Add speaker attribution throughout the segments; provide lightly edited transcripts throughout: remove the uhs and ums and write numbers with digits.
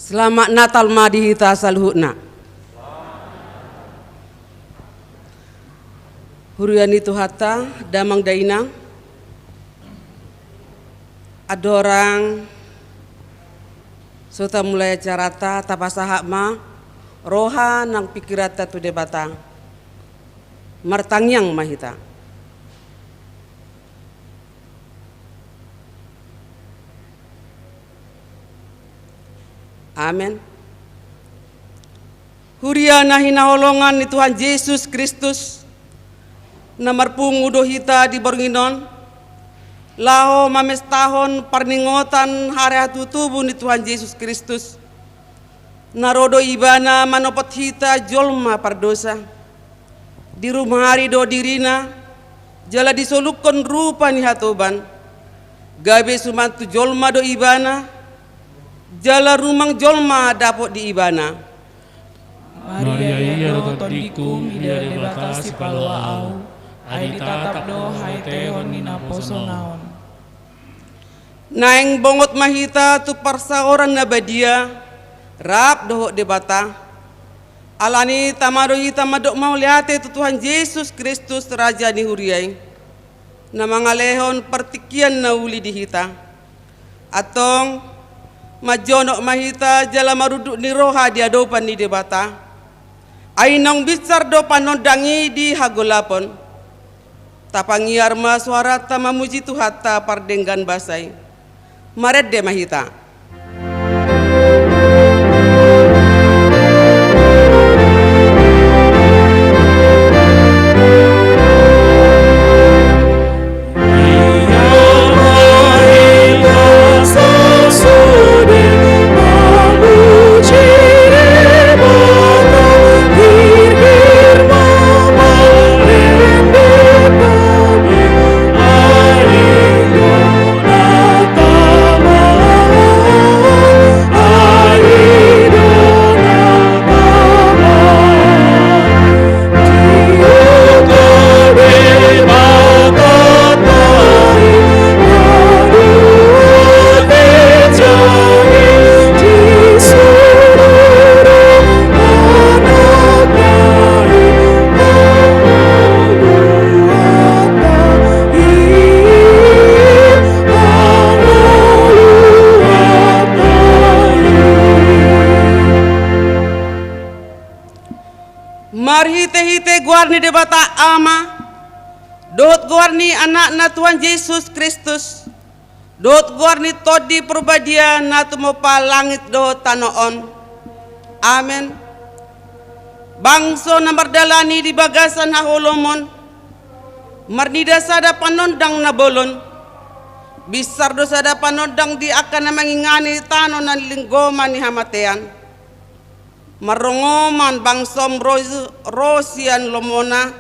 Speaker 1: Selamat Natal madihita salhutna. Huriani tuhata damang dainang. Adorang sota mulai carata tapasahak ma roha nang pikirata tu debata martangyang mahita. Amen. Huriana hinaholongan ni Tuhan Yesus Kristus na marpungudo hita di Bornginon laho mamestahon parningotan hari tubuh ni Tuhan Yesus Kristus narodo ibana manopot hita jolma pardosa di rumah hari do dirina jala disolukon rupa ni hatoban gabe sumantu jolma do ibana jala rumang jolma dapot di ibana
Speaker 2: Maria iya todikum ida debatasi palwa au ai ditatap do hai tehon nina poso naon
Speaker 1: naeng bongot mahita tu parsa orang nabadia rap dohok debata alani tamado hita madok mau liate tu Tuhan Yesus Kristus Raja ni huriai na mangalehon pertikian na uli di hita atong majonok mahita jala maruduk ni roha di adopan ni debata ainong bisar do panondangi di hagolapon tapangiar ma suara tamamuji tuhata pardenggan basai maret de mahita. Marhite-hite guarni debata ama dot guarni anak na Tuhan Yesus Kristus dot guarni todi perbadia na tumopa langit do tanoon amen bangso na mardalani di bagasan haholomon marnida sada panondang na bolon bisar do sada panondang di akan na mangingani tano na linggoman ni hamatean marongoman bangsom rosian lomona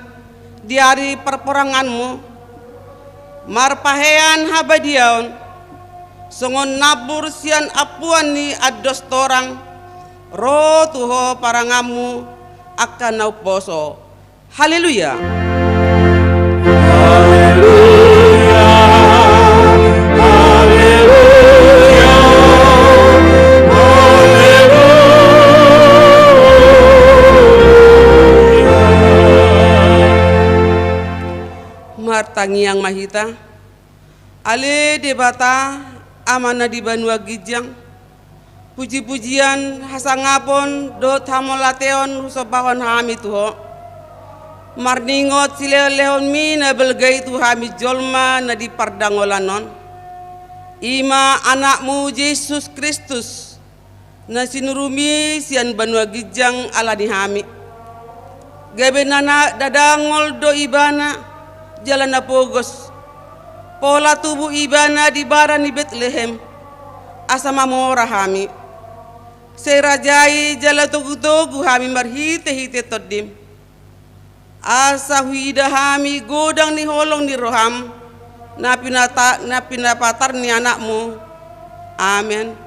Speaker 1: di hari perperanganmu marpahean habadiaon songon nabur sian apuan ni ados torang ro tuho parangamu akan nau poso haleluya tangiang mahita ale debata amana di Banua Gijang puji-pujian hasangapon do tamolateon sobawan hami tuho marningot silelehon mina belgai tu hami jolma na di pardangolanon ima anakmu Yesus Kristus na sinurumi sian Banua Gijang ala di hami gabe nana dadangol do ibana jalan apogos pola tubuh ibana di baran di Bethlehem asama mora hami serajai jala togu-togu hami marhite-hite todim asa huida hami godang ni holong ni roham napinapatar ni anakmu amen.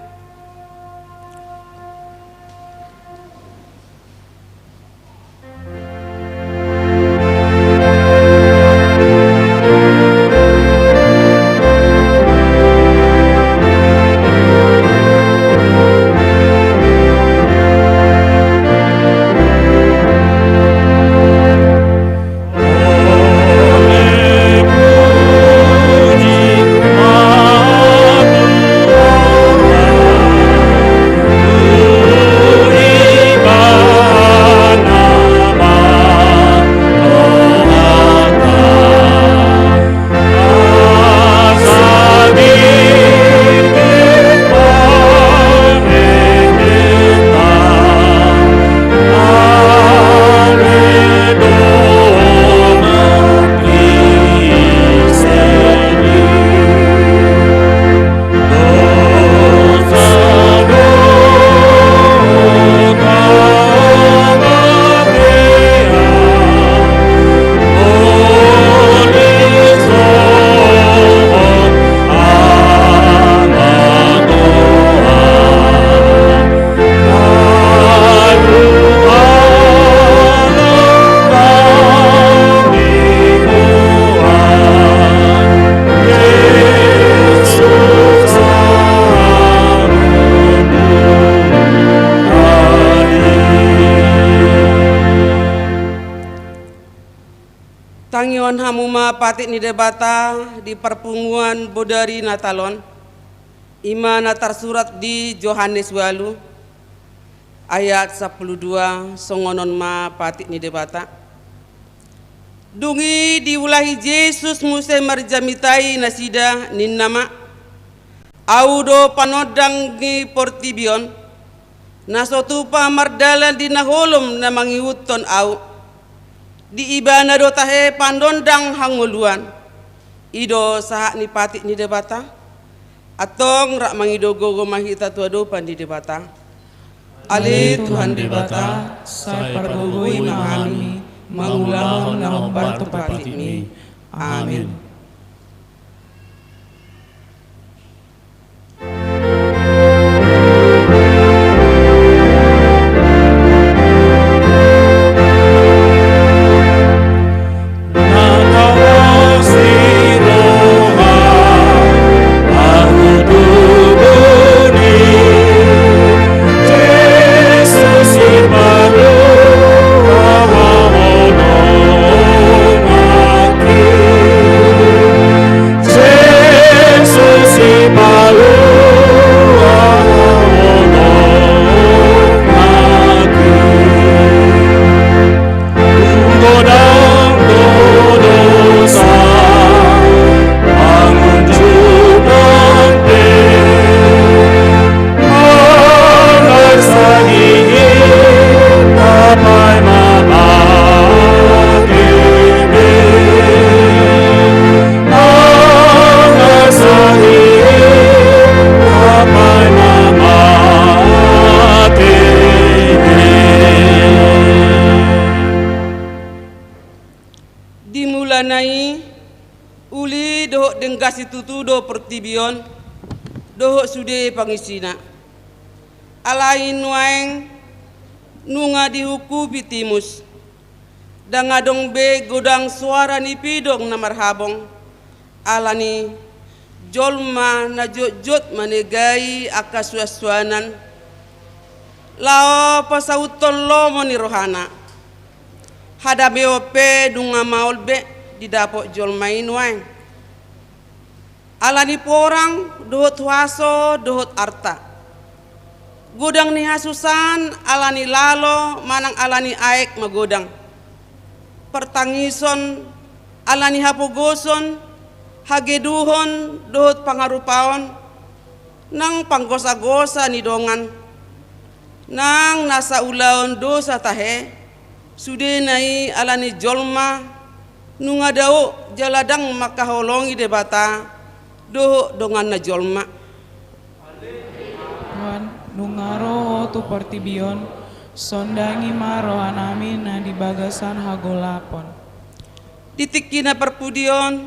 Speaker 1: Tangion hamuma patik ni debata di perpunguan bodari natalon. Ima natar surat di Yohanes walu ayat 12 songonon ma patik ni debata. Dungi diulahi Yesus muse marjamitai nasida ninnama. Audo panodang ni portibion. Nasotupa mardalan di naholom na mangihuton au. Di ibana do tahe pandondang hanguluan. Ido sahak ni patik ni debata. Atong rak mangidogo mahita tuado pan di debata. Ale Tuhan debata,
Speaker 2: saya pergogoi mahami, mangulahon na membantu patik mi. Amin.
Speaker 1: Dimulanai uli dohok denggasi tutudo pertibion dohok sude pangisina alain waeng nunga dihuku bitimus dangadong be godang suara ni pidong na marhabong alani jolma na jot manegai akaswaswanan lao pasauton lomo ni rohana hada beope dunga maul be di dapok jolmain waeng alani porang dohot waso dohot arta godang ni hasusan alani lalo manang alani aek magodang pertangison alani hapogoson hageduhon dohot pangarupaon nang panggosa-gosa ni dongan nang nasa ulaon dosa tahe sude nai alani jolma nunga dao jaladang makaholongi debata dohok dongan na jolma.
Speaker 2: Tuhan nungaro tu pertibion sondangi maro anami na di bagasan hagolapon.
Speaker 1: Ditikina perpudion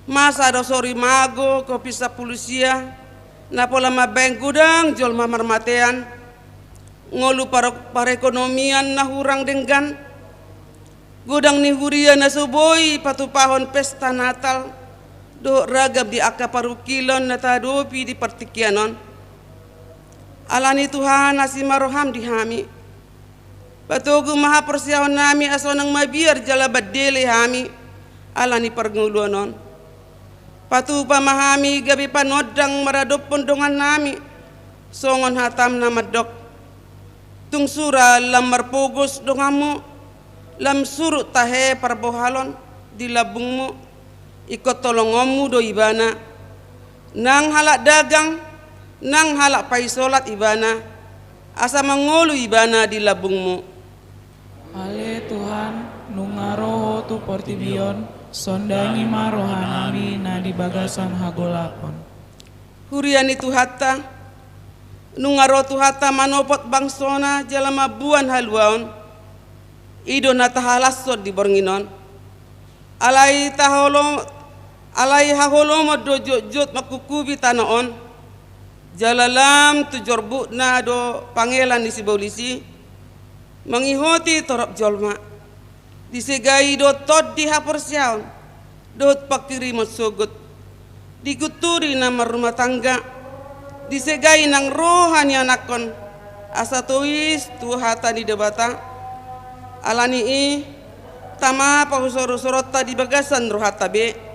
Speaker 1: masa dosori mago kopisa pulusia napola mabeng gudang jolma marmatean ngolu parekonomian na hurang denggan gudang ni huria na suboi patupahon pesta natal do ragab di aka parukilon na tadopi di partikianon alani Tuhan asimaroham dihami patugu maha persiawan nami asonang mabiar jala badele hami alani pernguluanon patu pamahami gabi panodang maradop pondongan nami songon hatam na madok tung sura lam marpogos dongamu lam surut tahe parbohalon di labungmu ikut tolongomu do ibana nang halak dagang nang halak paisolat ibana asa mangolu ibana di labungmu.
Speaker 2: Ale Tuhan nungaro tu portibion sondangi marohanami na di bagasan hagolapon.
Speaker 1: Huriani Tuhata nungaro Tuhata manopot bangsona jalama buan haluaon ido natahalasod di bornginon alai haholomo do jot makukubi tanaon jalalam tujorbu na do pangelan di sibolisi mangihoti torop jolma disegai do tod di haporsiaon dot pakiri mosogot diguturi nama rumah tangga disegai nang rohani anakon asa tuis Tuhata di debata alani tama pahusoro-sorot di bagasan rohat tabe.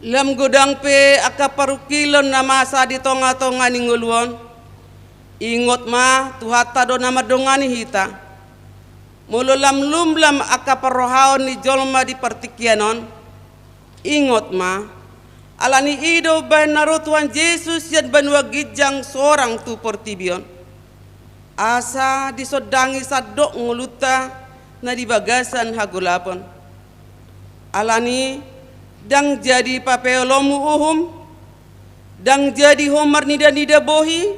Speaker 1: Lam gudang pe akaparukilon na masa di tonga-tonga ni nguluon. Ingot ma tuhata do nama dongani hita. Mulu lam lumlam akaparohaon ni jolma di partikianon. Ingot ma alani ido bahan naro Tuhan Yesus yan banwa gijang seorang tu portibion. Asa disodangi sadok nguluta na di bagasan hagulapon. Alani dang jadi papeolomu uhum, dang jadi homar nida-nida bohi,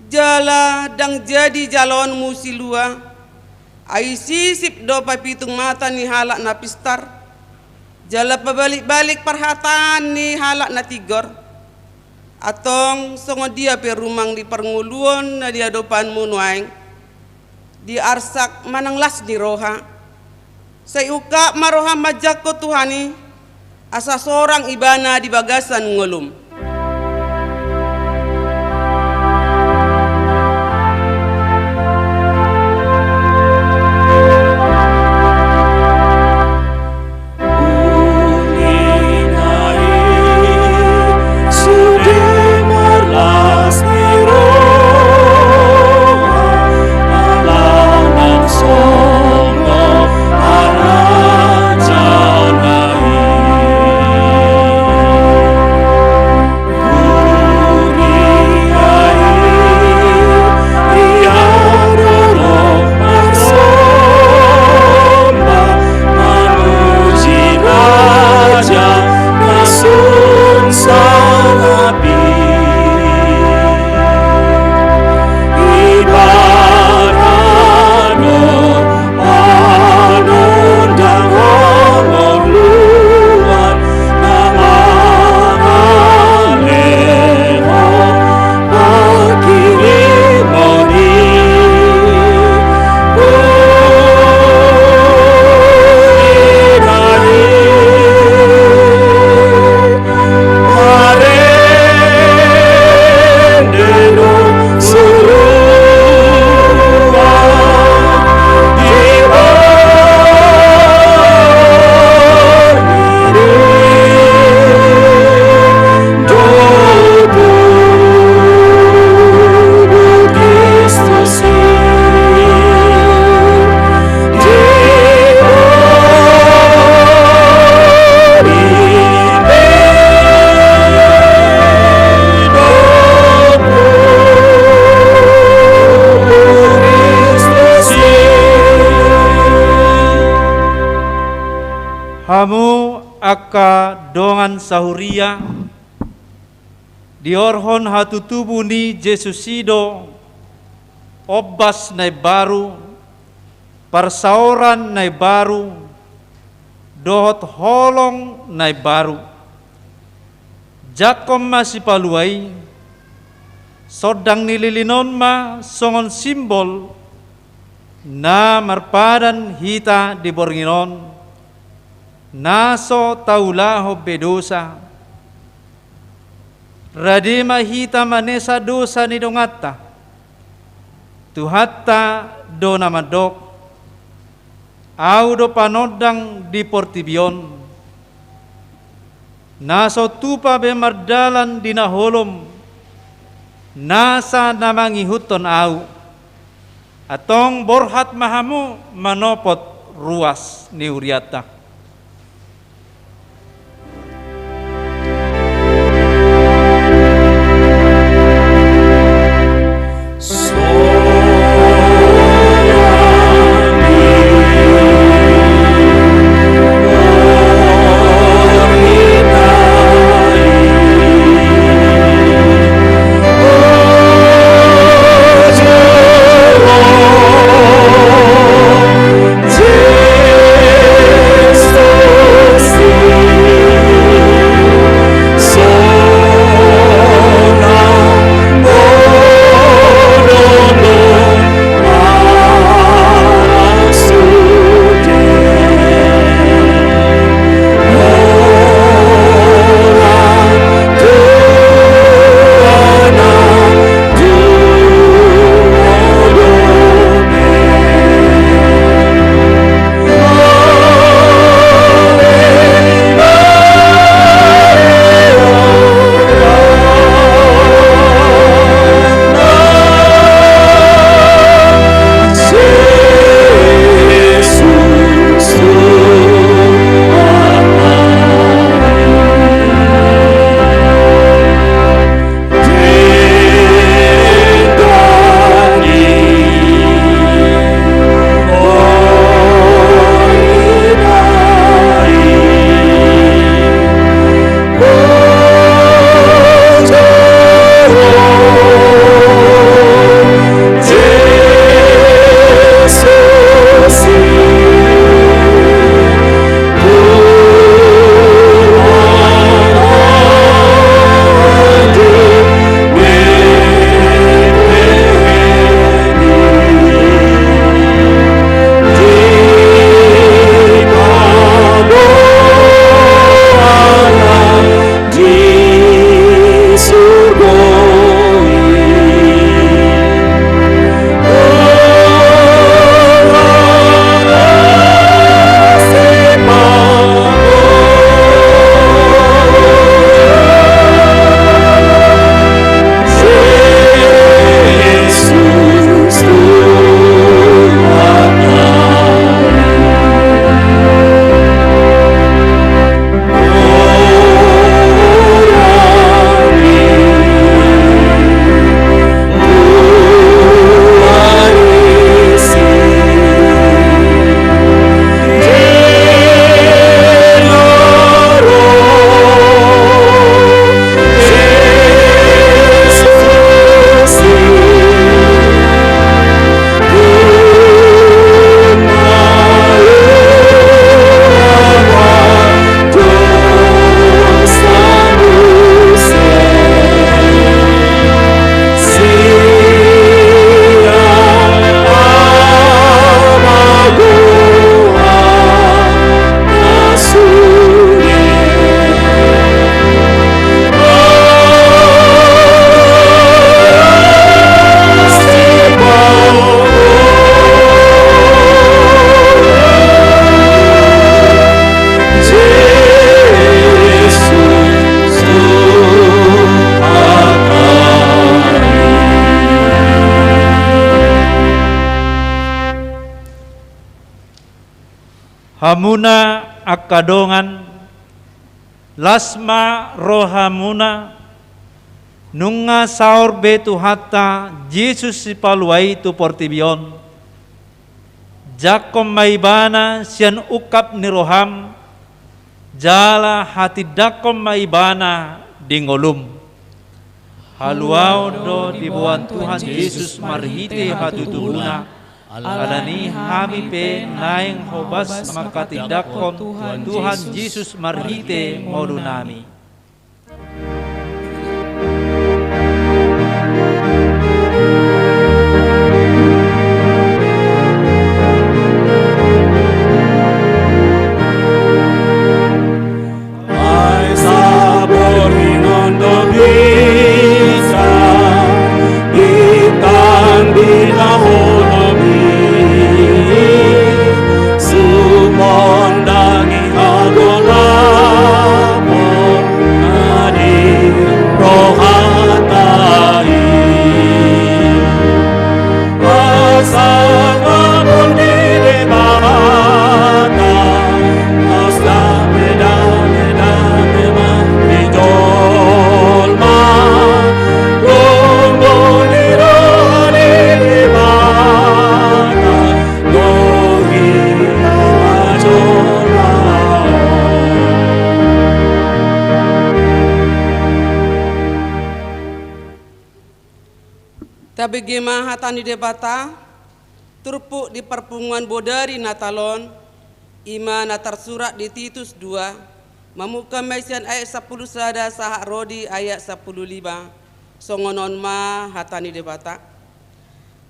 Speaker 1: jala dang jadi jalon musilua, ai sisip do papitung mata ni halak na pistar, jala pabalik-balik perhatan ni halak na tigor, atong songo dia perumang di pernguluan na dia dopan munuaing, di arsak mananglas di roha, sayuka maroha majak ko Tuhani, asa seorang ibana di bagasan ngulum.
Speaker 3: hamu aka dongan sahuria diorhon hatu tubuh ni Jesus Sido obas nai baru persauran nai baru dohot holong nai baru jakom masih paluai sodang nililinon ma songon simbol na marpadan hita di bornginon naso taulaho bedosa radima hita manesa dosa ni dongata tuhatta do namadok au do panodang di portibion naso tupa be mardalan di naholom nasa namangihuton au atong borhat mahamu manopot ruas ni uriata. hamuna akadongan lasma rohamuna nunga saur betu hatta Jesus si paluai tu portibion jakom maibana sian ukap ni roham jala hati dakon maibana dingolum. Haluau do dibuan Tuhan Yesus marhite hatutubuna, alani hami pe naing hobas makatidakon Tuhan Yesus marhite molunami.
Speaker 1: Tabegema hatani debata turpuk di perpungan bodari natalon ima natar surat di Titus 2 mamuka mesian ayat 10 sada sahak rodi ayat 15 songonon ma hatani debata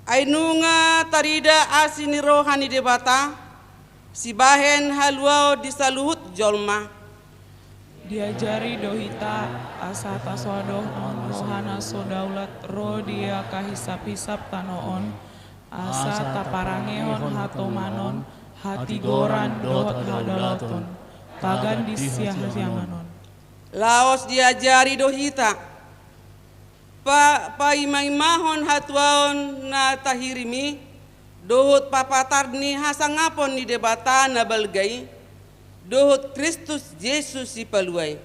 Speaker 1: ainunga tarida asini rohani debata sibahen haluau disaluhut jolma
Speaker 2: diajari dohita asa taswadoh on rohana sodaulat ro dia kahisap-hisap tanoon asa taparangehon hatomanon hati goran dohot hadalaton tagan disiah-siamanon
Speaker 1: laos diajari dohita pa imahon hatuaon na tahirimi dohut papatarni hasangapon ni debata na balgai dohut Kristus Yesus si paluai.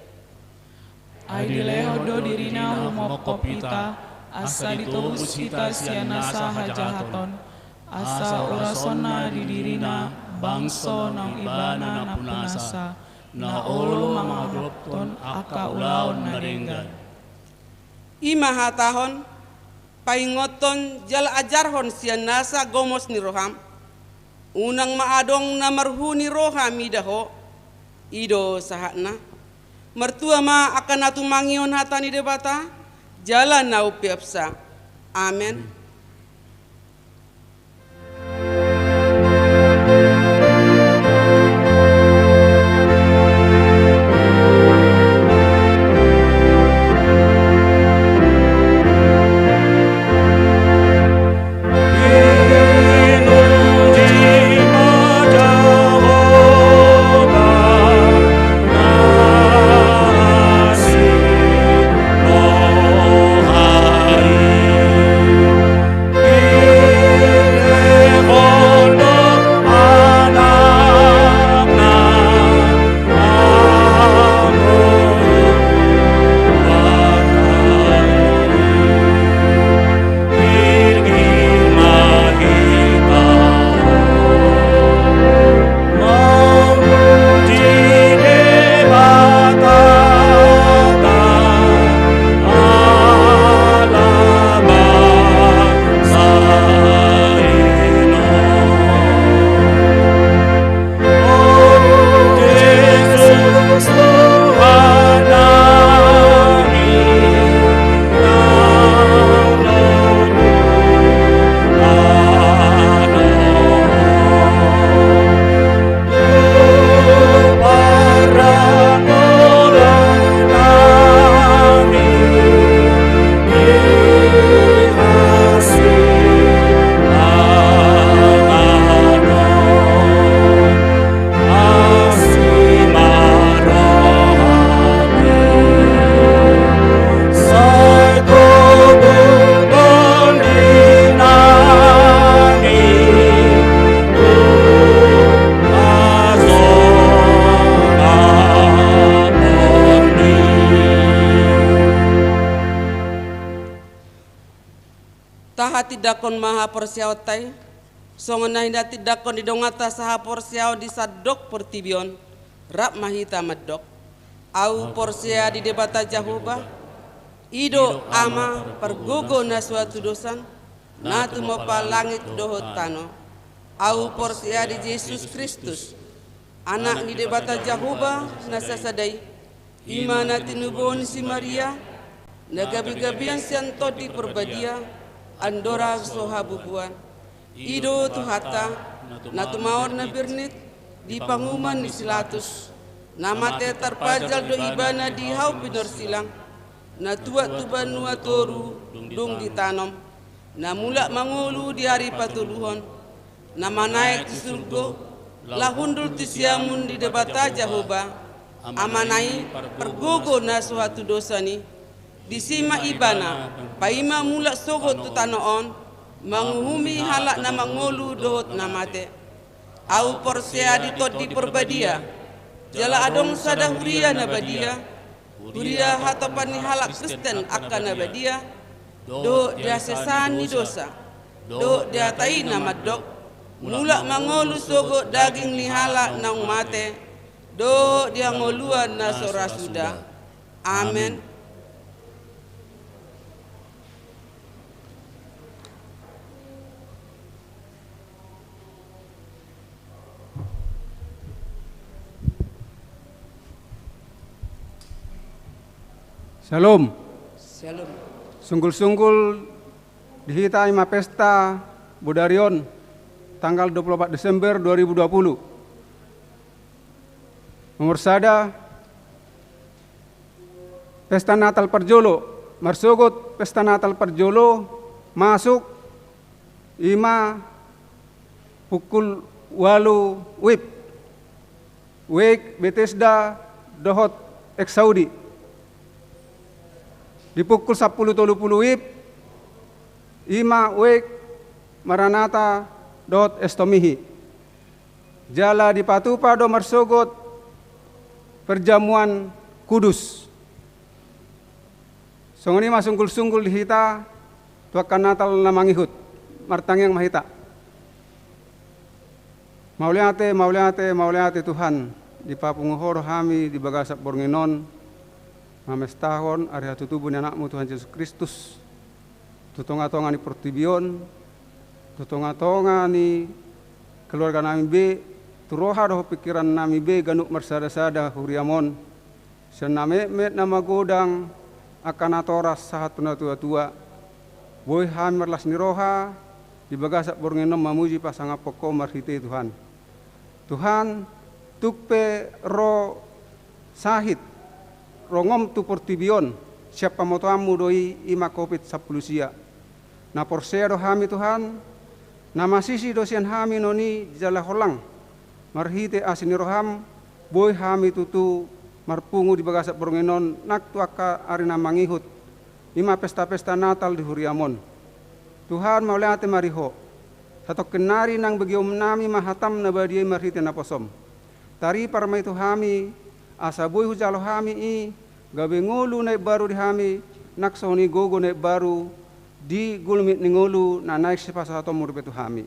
Speaker 2: Aidileho do dirina humokop ita, asa ditobus kita sianasa hajahaton, asa urasona di dirina bangso nang ibana na punasa, na olo mangadopton aka ulaon na denggan.
Speaker 1: Ima hatahon, paingoton jal ajarhon sianasa gomos ni roham, unang maadong na marhuni roham idaho, ido sahakna mertua ma akan natumangion hatani debata jalan na upiapsa amen. Tidakon maha persiaw songon na hinda tidakon di dongata saha persiaw di sadok pertibion rap mahita medok, au porsia di debata Jehovah, ido ama pergogo na suatu dosan, na tumopa langit dohot tano, au porsia di Yesus Kristus, anak di debata Jehovah na sasadai, imana tinubon si Maria, na gabi-gabian sianto di perbadia, andora sohabubuan, ido tuhata, na tumaor na birnit, di panguman di silatus, nama te terpajal do ibana di hau pinor silang, na tua tuban nua toru dung ditanom, na mulak mangulu di hari patuluhon, nama naik di surga, lahundul ti siamun di debata Jehovah, amanai pergogo na suatu dosa ni, disima ibana, paima mulak sogot tu tanoon, manguhumi halak na mangulu dohot namate, au porsea ditot di perbadia, jala adong sada huria na badia, huria hatapan ni halak Kristen akan na badia, do dia sesani dosa, do dia tai nama dok, mulak mangolu sogo daging ni halak nang mate, do dia ngoluan na sora sudah. Amen.
Speaker 4: Shalom.
Speaker 1: Shalom.
Speaker 4: Sungguh-sungguh dihita ima pesta Budarion tanggal 24 Desember 2020. Nomor sada pesta Natal Perjolo, marsogot pesta Natal Perjolo masuk ima pukul 8 WIB. Wake Bethesda dohot Saudi. Di pukul 10.30 WIB, ima wek Maranatha dot estomihi. Jala di patupa do marsogot perjamuan kudus. Songoni masungkul-sungkul dihita tuakan Natal namangihut martangyang mahita. Mauliate Tuhan di papunguhoro hami di bagasak bornginon. Mamestahon ari hatutubun anakmu Tuhan Yesus Kristus, tutonga-tonga ni pertibion, tutonga-tonga ni keluarga nami be, turoha doh pikiran nami be ganuk marsada-sada huriamon, sename met nama godang akan atoras sahatuna tua-tua, boy hamar las niroha di bagasak borngenom mamuji pasang apoko marhite Tuhan. Tuhan tukpe ro sahit rongom tu portibion siapa motoamu doi ima COVID 10 sia. Na porsea do hami Tuhan, na masisi dosian hami noni jala holang, marhite asini roham, boy hami tutu marpungu di bagasak borngenon nak tuaka arina mangihut, ima pesta-pesta Natal di huriamon. Tuhan mauliate mariho, satu kenari nang begiom nami mahatam na badiai marhite na posom. Tari parmai tu hami, asa boy hujalo hami i, gabe ngolu naik baru di hami, naksoni gogo naik baru, di gulmit ni ngolu na naik sepasa atau murbe tu hami.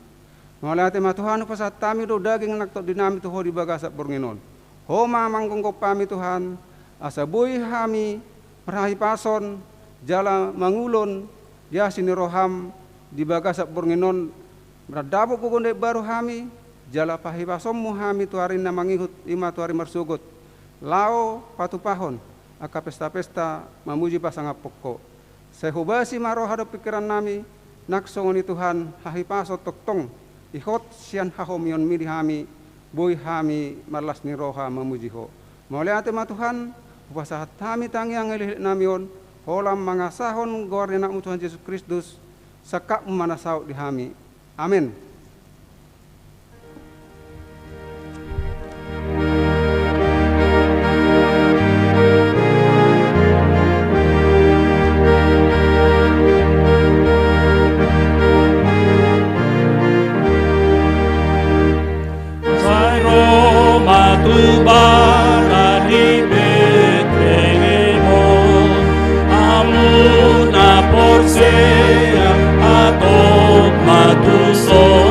Speaker 4: Mauliate ma Tuhan pasat tami do daging nak tok dinami tu ho di bagasak borngenon. Ho mamang kongkop pami Tuhan, asa boy hami, merahi pason, jala mangulon, dia sini roham, di bagasak borngenon, beradabu gogo naik baru hami, jala pahi pasommu hami tu hari namangihut ima tu hari marsugot. Lao patu pahon, aka pesta-pesta mamuji pasang apoko. Sehubasi maroh hadap pikiran nami, naksongoni Tuhan hahi pasot toktong, ihot sian hahomion mili hami, boy hami marlas ni roha mamuji ho. Mauliate ma Tuhan, upasahat hami tangiang elih namion, holam mangasahon gorne nakmu Tuhan Yesus Kristus, sakak manasau di hami. Amin.
Speaker 2: Bala di Betlehemon, amuna porsea atot matuso.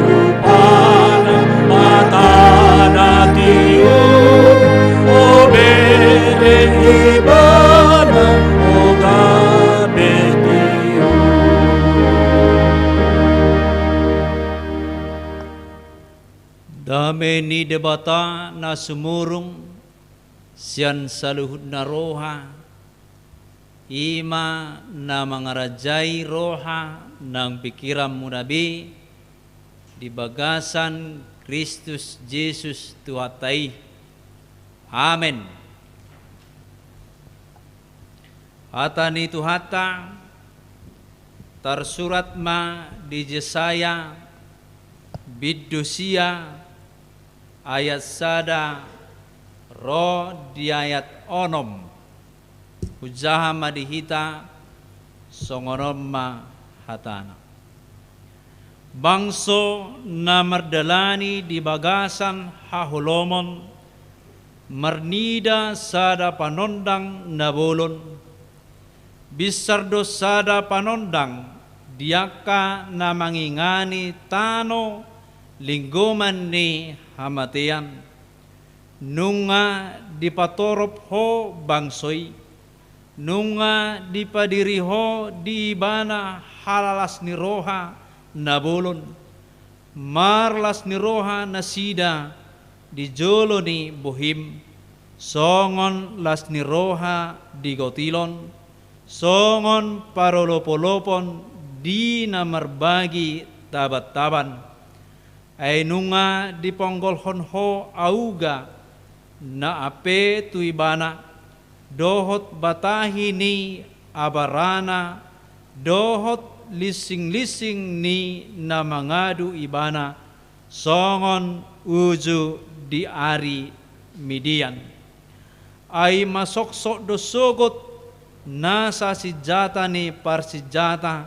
Speaker 2: rupana matanatiu obere ibana ogabetiu.
Speaker 3: Dame ni debata na sumurung sian saluhud na roha ima na mangarajai roha ng pikiran mo nabi di bagasan Kristus Jesus tuhatay. Amen. Hata ni tuhata tersurat ma di Yesaya Biddusia ayat sada ro di ayat onom hujaha madihita songonom ma hatana. Bangso na mardalani di bagasan hahulomon marnida sada panondang nabolon bisardo sada panondang diaka na mangingani tano linggoman ni hamatian nunga dipatorop ho bangsoy nunga dipadiri ho di ibana halalas ni roha nabolon marlas ni roha nasida di jolo ni bohim songon las ni roha di gotilon songon parolopolopon di namarbagi tabat-taban ay nunga di ponggolhon ho auga na ape tu ibana dohot batahi ni abarana dohot lising-lising ni na mangadu ibana songon uju di ari Midian ay masoksok dosogot nasa sijata ni parsijata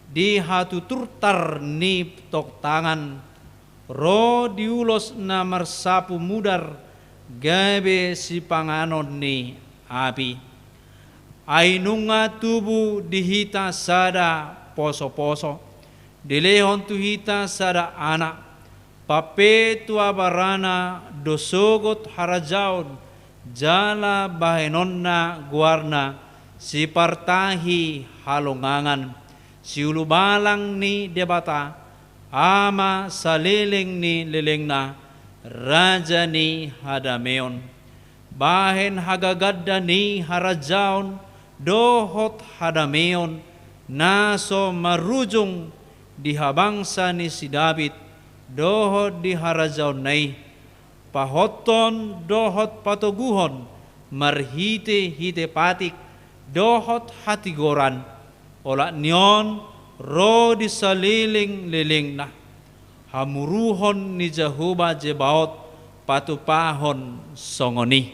Speaker 3: di hatuturtar ni toktangan ro diulos na marsapu mudar gabe si panganon ni api ay nunga tubu dihita sada poso-poso dilehon tuhita sada anak pape tua barana dosogot harajaon jala bahenonna guarna si partahi halongangan si ulubalang ni debata ama saliling ni lilingna raja ni hadameon bahen hagagadda ni harajaon dohot hadameon naso marujung di habangsa ni si David dohot di harajaon nai pahoton dohot patoguhon marhite hite patik dohot hatigoran olak nyon ro di saliling liling na hamuruhon ni Jehovah Jebaot patupahon songoni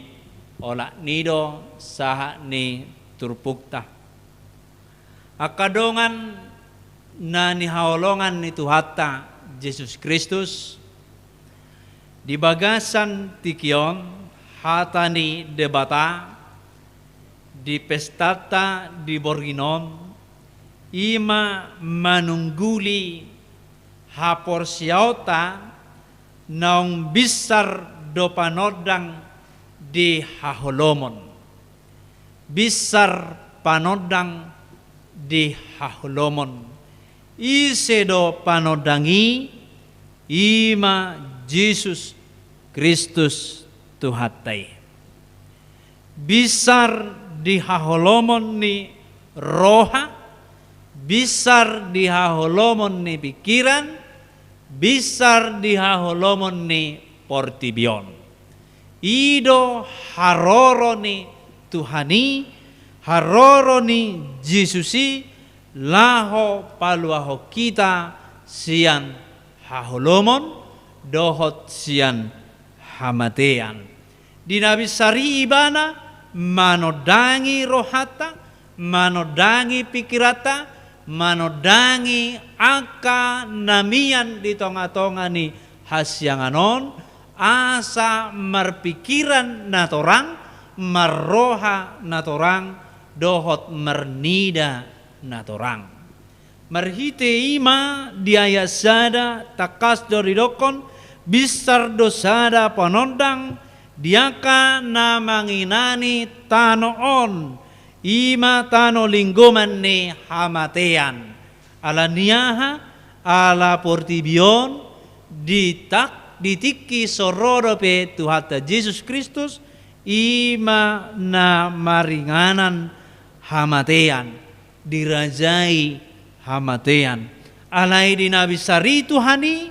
Speaker 3: olak nido saha ni turpukta akadongan na ni haolongan ni Tuhata Yesus Kristus di bagasan tikion hata ni debata di pestata di borginon ima manungguli hapor siauta naung bisar do panodang di haholomon bisar panodang di haholomon ise do panodangi ima Yesus Kristus Tuhatay bisar di haholomon ni roha bisar di haholomon ni pikiran bisar di haholomon ni portibion ido haroro ni Tuhani haroro ni Jesusi laho paluaho kita sian haholomon dohot sian hamatean dinabisari ibana manodangi rohata manodangi pikirata manodangi aka namian di tonga-tonga ni hasyanganon asa marpikiran natorang marroha natorang dohot mernida natorang Marhite ima diaya sada takas doridokon bisar dosada panondang diaka namanginani tanoon ima tano linggoman ni hamatean ala niaha ala portibion ditiki sororope Tuhata Yesus Kristus ima na maringanan hamatean dirajai hamatean alai dinabisari Tuhani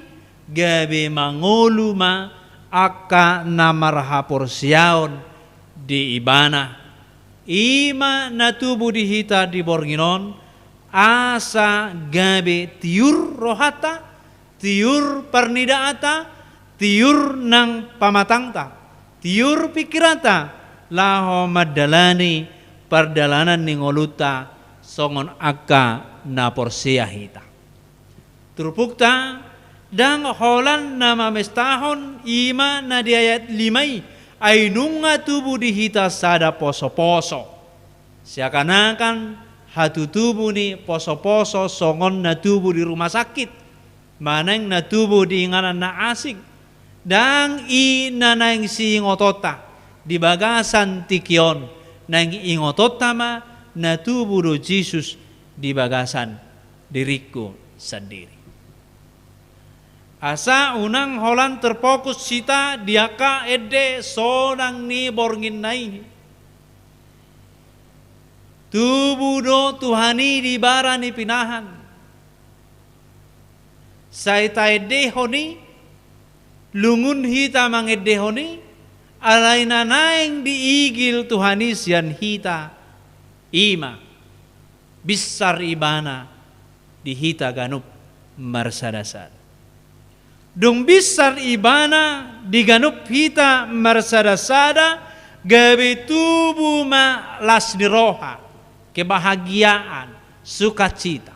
Speaker 3: gabe mangoluma aka namarha porsiaon di ibana ima natubu dihita di borginon asa gabe tiur rohata tiur pernidaata tiur nang pamatangta tiur pikirata laho madalani pardalanan ningoluta songon aka na porsiahita turpukta dang holan nama mestahon ima na di ayat 5 ay nunga tubuh dihita sada poso-poso seakan-akan hatu tubuh ni poso-poso songon na tubuh di rumah sakit maneng na tubuh di inganan na asik dang i nanang si ngotota di bagasan tikion nang ingotota ma na tubuh do Jesus di bagasan diriku sendiri. Asa unang holan terfokus sita diaka ede sonang ni borngin nai. Tubuh do Tuhani di bara ni pinahan. Saita ede honi lungun hita mang ede honi alay nanaing diigil Tuhani sian hita ima bisar ibana dihita ganup marsadasad. Dung bisar ibana diganup hita marsadasada gabe tubuh ma lasni roha kebahagiaan sukacita.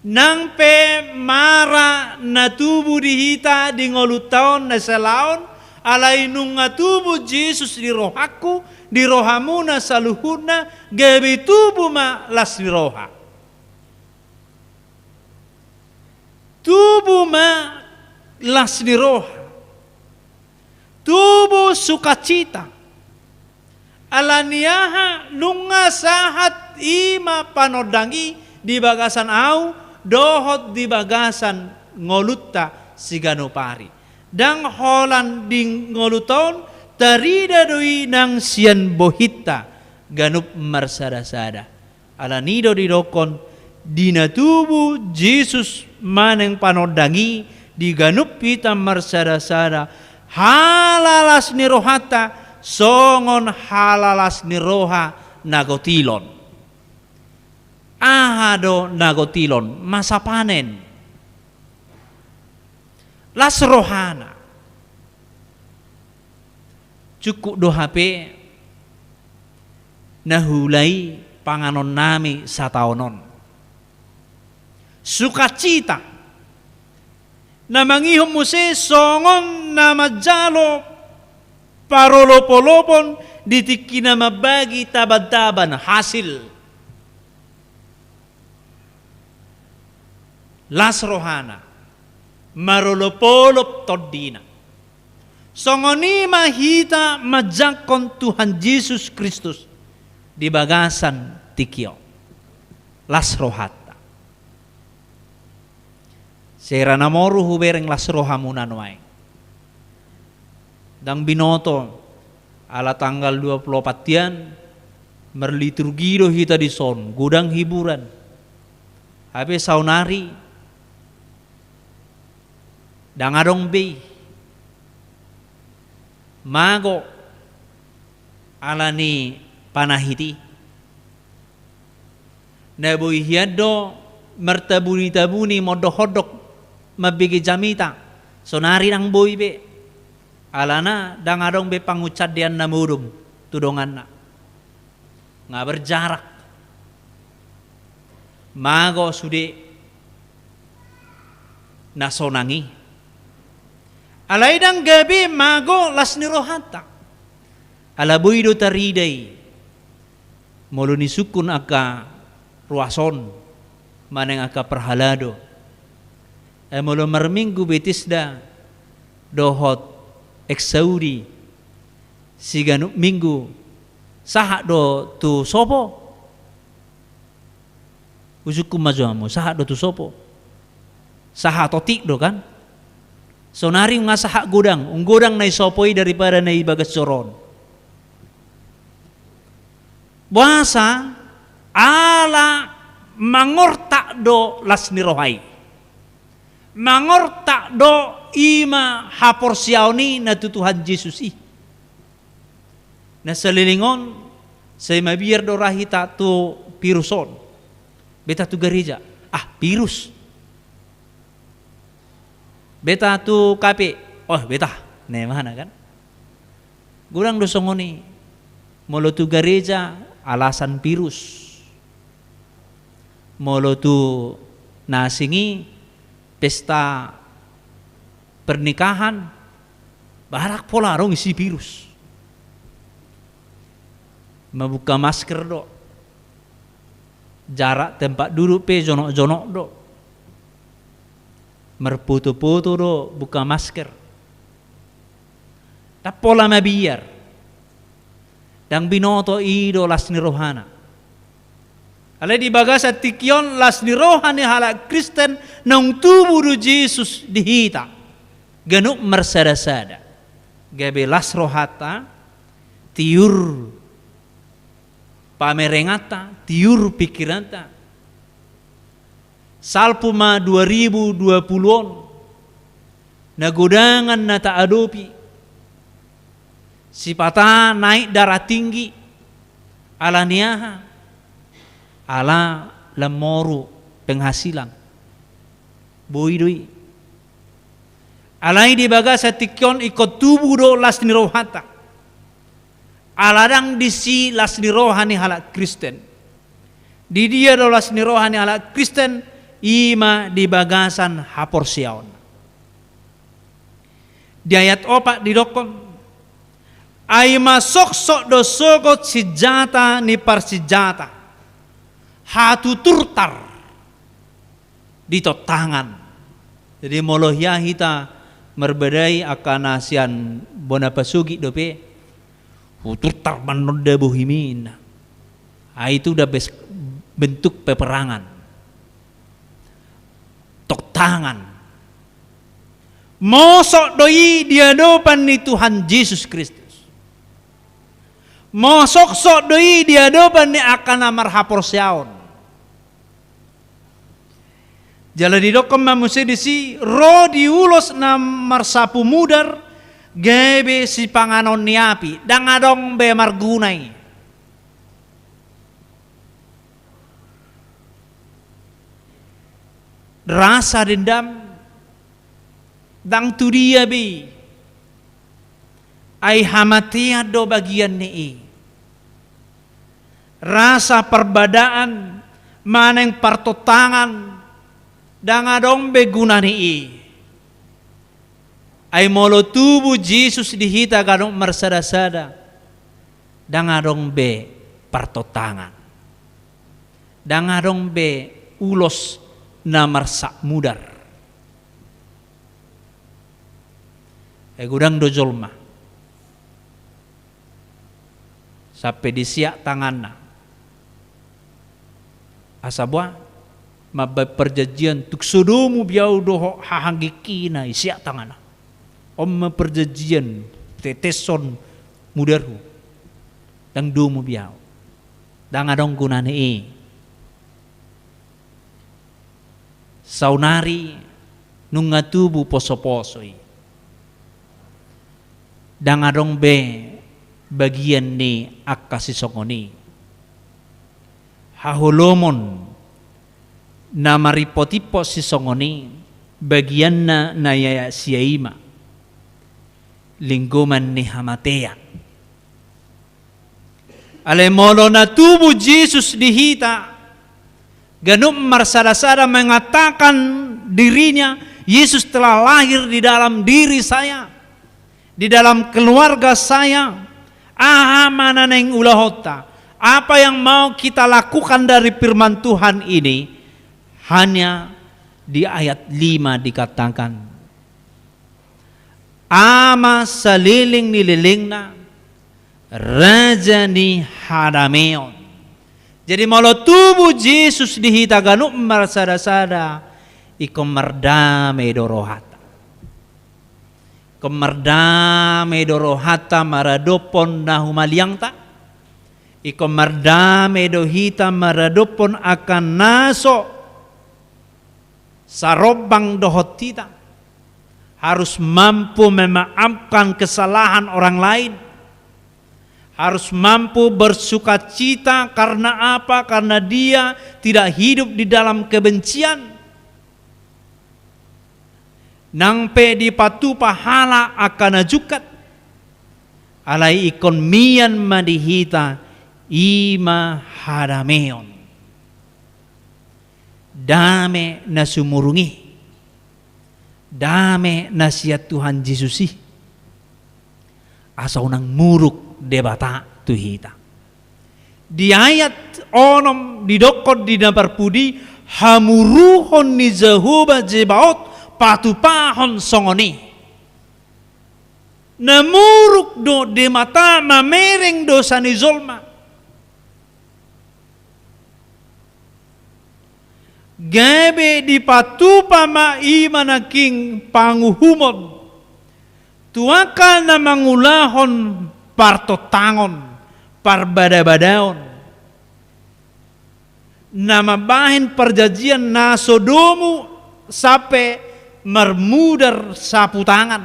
Speaker 3: Nang pe mara na tubuh dihita di ngolutaon na salaon alay nung nga tubuh Jesus di rohaku di rohamu na saluhuna gabe tubuh ma lasni roha. Tubuh ma lasni roha. Tubuh sukacita. Alaniaha nunga sahat ima panodangi di bagasan au dohot di bagasan ngolutta siganopari. Dang holan ding ngoluton tarida doi nang sian bohita ganup marsada-sada. Alanido didokon dina tubuh Jesus maneng panodangi diganup pita marsada-sada halalas ni rohata songon halalas ni roha nagotilon ahado nagotilon masa panen las rohana cukup do HP nahulai panganon nami sataonon sukacita namangihom muse songon namajalo parolopolopon ditiki na mabagi tabad-taban hasil las rohana marolopolop todina songoni mahita majakon Tuhan Yesus Kristus di bagasan tikio las rohata sera namoru hubereng las rohamuna noai dang binoto ala tanggal 24-an merliturgi do hita di son gudang hiburan habe saunari dang adong be mago alani panahiti naboy hiado mertabuni-tabuni modohodok mabigi jamita sonari nang boy be alana dang adong be pangucad dian namudum tudongan na nga berjarak mago sude nasonangi alay dang gabi mago las ni rohata alaboy do tariday molo ni sukun aka ruason maneng aka perhalado molo marminggu betisda dohot eksaudi siganu minggu saha do tu sopo usukum majuamu saha do tu sopo saha totik do kan sonari nga saha godang unggodang na isopoi daripada na ibagas coron buasa ala mangorta do lasni rohai mangorta do ima haporsiaoni na tutuhan Jesus na salilingon say mabiyar do rahita tu piruson beta tu gereja virus beta tu kape beta mana kan gurang do songoni molo tu gereja alasan virus molo tu nasingi pesta pernikahan barak pola rong isi virus membuka masker do jarak tempat duduk pe jonok-jonok do merputu-putu do buka masker tak pola mabiyar dan binoto ido lasni rohana ale di bagasa tikyon lasni rohani halak Kristen nang tubuh do Jesus dihita ganuk mersada-sada gabe las rohata tiur pamerengata tiur pikiranta salpuma 2020 nagodangan na taadopi sipata naik darah tinggi ala niaha ala lemoru penghasilan boidoi alai di bagasa tikyon ikut tubuh do lasni rohata aladang disi lasni rohani halak Kristen di dia do lasni rohani halak Kristen ima di bagasan haporsiaon di ayat 4 didokon aima sok do sogot sijata ni parsijata hatu turtar di tangan jadi molohya hita merbedai akan asian bona pasugi dope turtar manoda bohimin itu udah bentuk peperangan tok tangan mosok doi di hadapan ni Tuhan Yesus Kristus mosok doi di hadapan ni akan amar haporsiaon jala di dokom mamusidisi ro diulos na marsapu mudar gebe si panganon niapi dang adong be margunai rasa dendam dang tu dia be ai hamatia do bagian ni rasa perbadaan maneng partotangan dang adong be guna ni ay molo tubuh Jesus dihita ganong marsada-sada dang adong be partotangan dang adong be ulos na marsak mudar gudang dojolma sampai disiak tanganna asabwa mabay perjanjian tuk sodomu biau doho hahangikina isiak tanganna om perjanjian teteson mudarhu dang domu biau dang adong gunane saunari nunga tubu poso-posoi dang adong be bagian ni akasi songoni hahulomon na maripotipo si songoni bagian na nayaya siyaima lingguman ni hamatea alemolo na tubuh Jesus dihita ganum marsada-sada mengatakan dirinya Yesus telah lahir di dalam diri saya di dalam keluarga saya aha mananeng ulahota Apa yang mau kita lakukan dari firman Tuhan ini hanya di ayat 5 dikatakan, ama saliling nililingna raja ni hadameon. Jadi malah tubuh Yesus dihitaganu marsada-sada ikom merdame dorohata. Kemerdame dorohata maradopon nahumaliang ta. Iko merdame dohita maradopon akan naso sarobang dohotita. Harus mampu memaafkan kesalahan orang lain. Harus mampu bersukacita karena apa? Karena dia tidak hidup di dalam kebencian. Nang pe di patu pahala akan ajukat. Alai ikon mian madihita ima hadameon. Dame na sumurungi. Dame nasihat Tuhan Yesusi. Asa unang muruk debata tuhita. Di ayat onom didokot di naparpudi hamuruhon ni Jehovah Jebaot patupahon songoni. Namuruk do de mata mamereng dosa ni zolma. Gabe di patupa ma imanaking panguhumon. Tuaka na mangulahon partotangon, parbada-badaon. Na mabahin perjanjian na Sodomu sampai mermudar sapu tangan.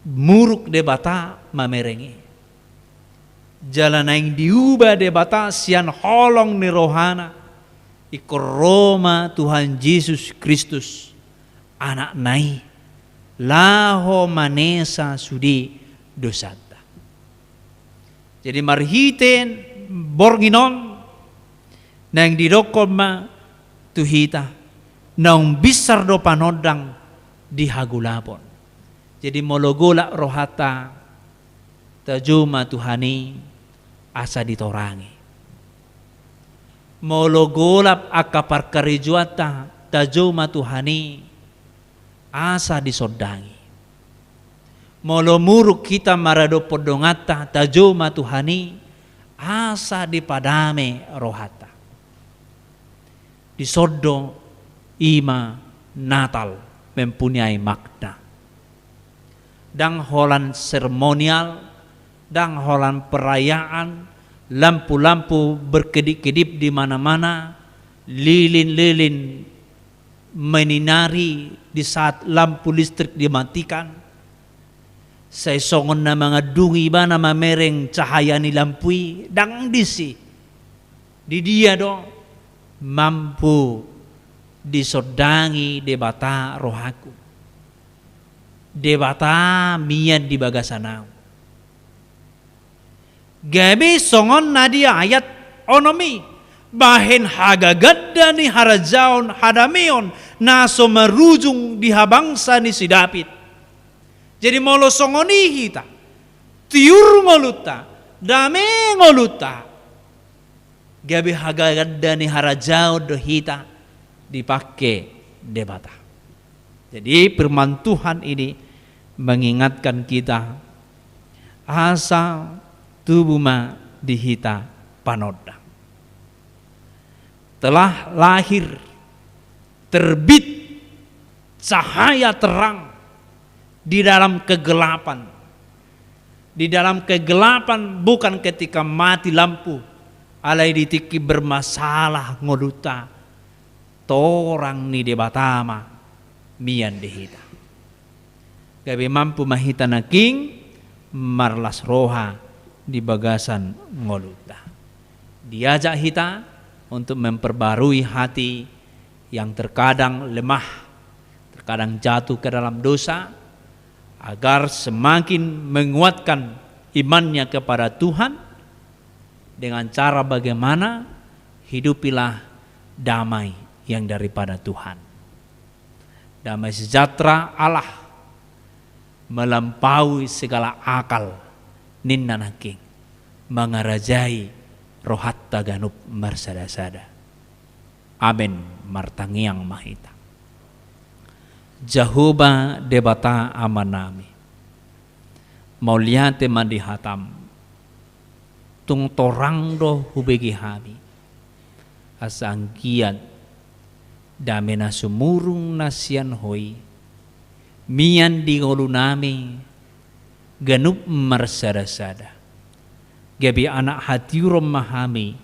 Speaker 3: Muruk debata mamerengi. Jalan yang diubah debata sian holong ni rohana. Iko Roma Tuhan Yesus Kristus anak nai laho manesa sudi dosata. Jadi marhiten borginon nang didokon ma tuhita nang bisar do panodang dihagulapon. Jadi mologola rohata tajuma Tuhani asa ditorangi. Mologolap akapar karijuata tajuma Tuhani asa disodangi. Molomuruk kita marado podongata tajuma Tuhani asa dipadame rohata. Disodo ima Natal mempunyai makna. Dang holan seremonial, dang holan perayaan, lampu-lampu berkedip-kedip di mana-mana, lilin-lilin meninari di saat lampu listrik dimatikan. Saya songon na mga dungi ba na mamereng cahaya ni lampui, dang disi. Di dia do mampu disodangi debata rohaku. Debata mian di bagasanau. Gabi songon nadia ayat onomi bahen hagagadda ni harajaon hadamion naso merujung di habangsa ni si David. Jadi molo songoni hita tiur ngoluta dame ngoluta gabi hagagadda ni harajaon do hita dipakai debata. Jadi firman Tuhan ini mengingatkan kita asa tubuh ma dihita panoda. Telah lahir terbit cahaya terang di dalam kegelapan. Di dalam kegelapan bukan ketika mati lampu alai ditiki bermasalah ngoluta torang ni debatama mian dihita. Gabi mampu mahita naking marlas roha di bagasan ngoluta. Diajak kita untuk memperbarui hati yang terkadang lemah, terkadang jatuh ke dalam dosa, agar semakin menguatkan imannya kepada Tuhan dengan cara bagaimana hidupilah damai yang daripada Tuhan. Damai sejahtera Allah melampaui segala akal ninna naking mangarajai rohatta ganup marsada-sada. Amin martangiang mahita. Jahuba debata amanami mauliate mandihatam tung torang do hubegi hami asangkiat damena sumurung nasian hoi mian di nami ganup marsada-sada gabi anak hatiurom mahami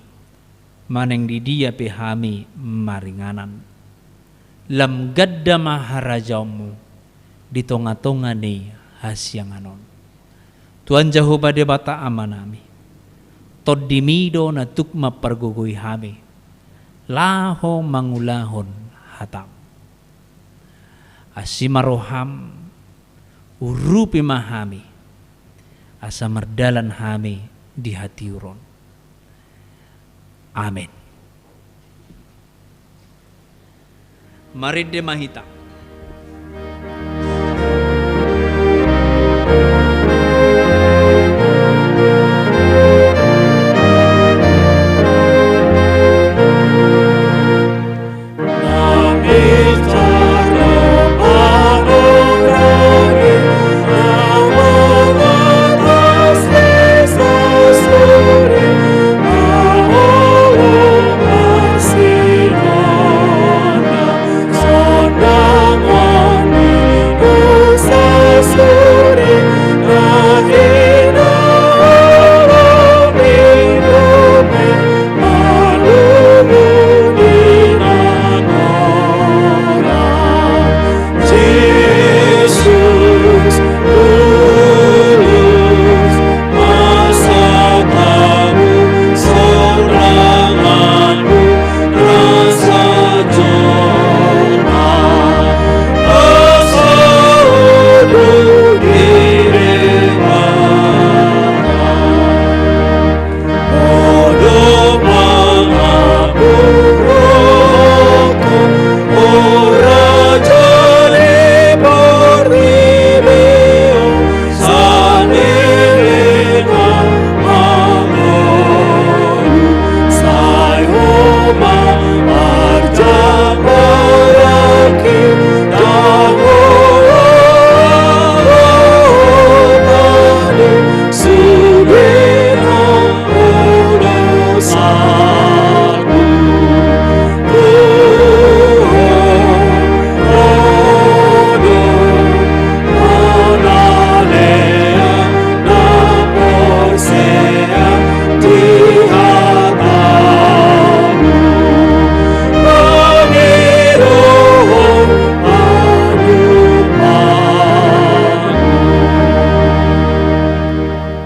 Speaker 3: maneng di dia pehami maringanan lam gadda maharajamu di tonga-tonga ni hasyanganon. Tuan Jehovah debata amanami toddimido na tukma pergugui hami laho mangulahon hatam asimaroham urupi mahami asa merdalan hami di hatiuron. Amin. Mari de mahita.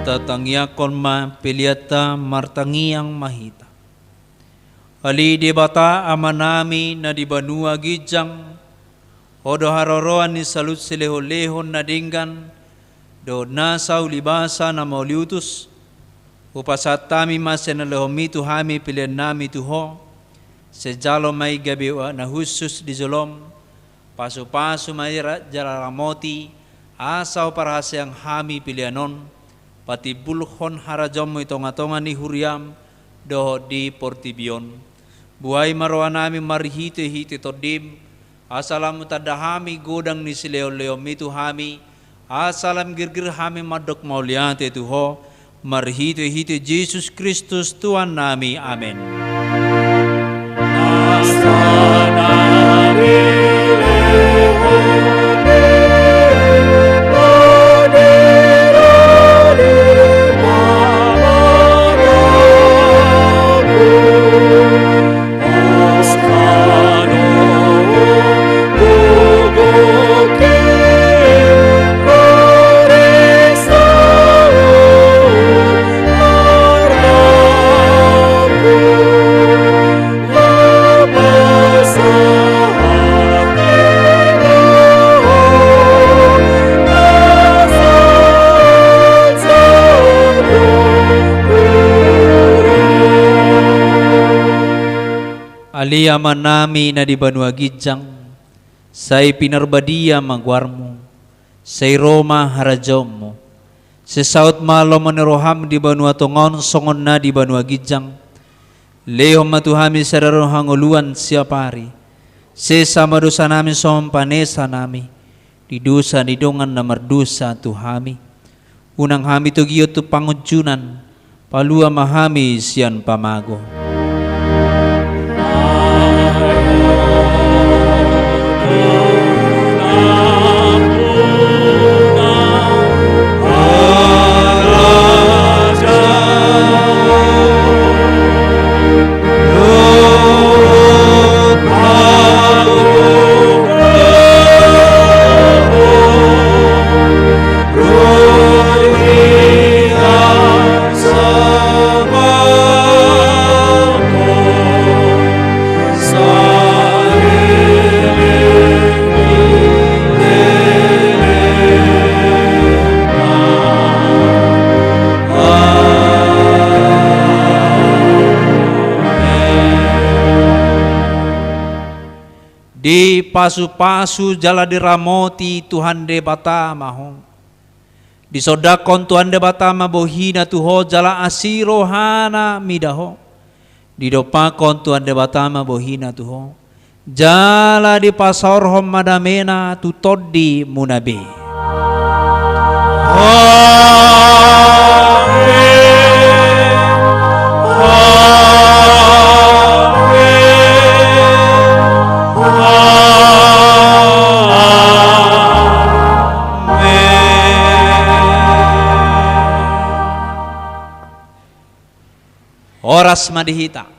Speaker 3: Tatangiyakon ma piliata martangiang mahita. Ali debata amanami na di banua gijang odo haroroan ni salut sileho-lehon na dinggan do nasaw libasa na mauliutus upasatami masen na lehomitu hami pilihan nami tuho sejalo may gabi na husus di zolom pasu-pasu may jalaramoti asaw parahasyang hami pilihanon pati bulhon harajom mo itonga-tonga ni huriam doho di portibion. Buhay marwa namin marihite-hite todim, asalam tadahami godang ni sileo-leo mitu hami, asalam girgir hami madok mauliante tuho, marihite-hite Jesus Kristus Tuhan nami. Amen. Aliyaman nami na di banua gijang, say pinarbadia magwarmo, Say Roma harajomo. Sesaut malo meneroham di banua tongon songon na di banua gijang. Lehom matuhami sararo hanguluan siapari. Sesama dosa nami sompanesa nami. Di dosa di dongan na merdosa tuhami. Unang hami tu giyo tu pangujunan. Palua mahami sian pamago. Di pasu-pasu jala diramoti Tuhan de batama ho. Di sodakon Tuhan de batama bohina tuho jala asirohana midaho. Di dopakon Tuhan de batama bohina tuho. Jala di pasorhom madamena tutodi munabe. Oras madihita.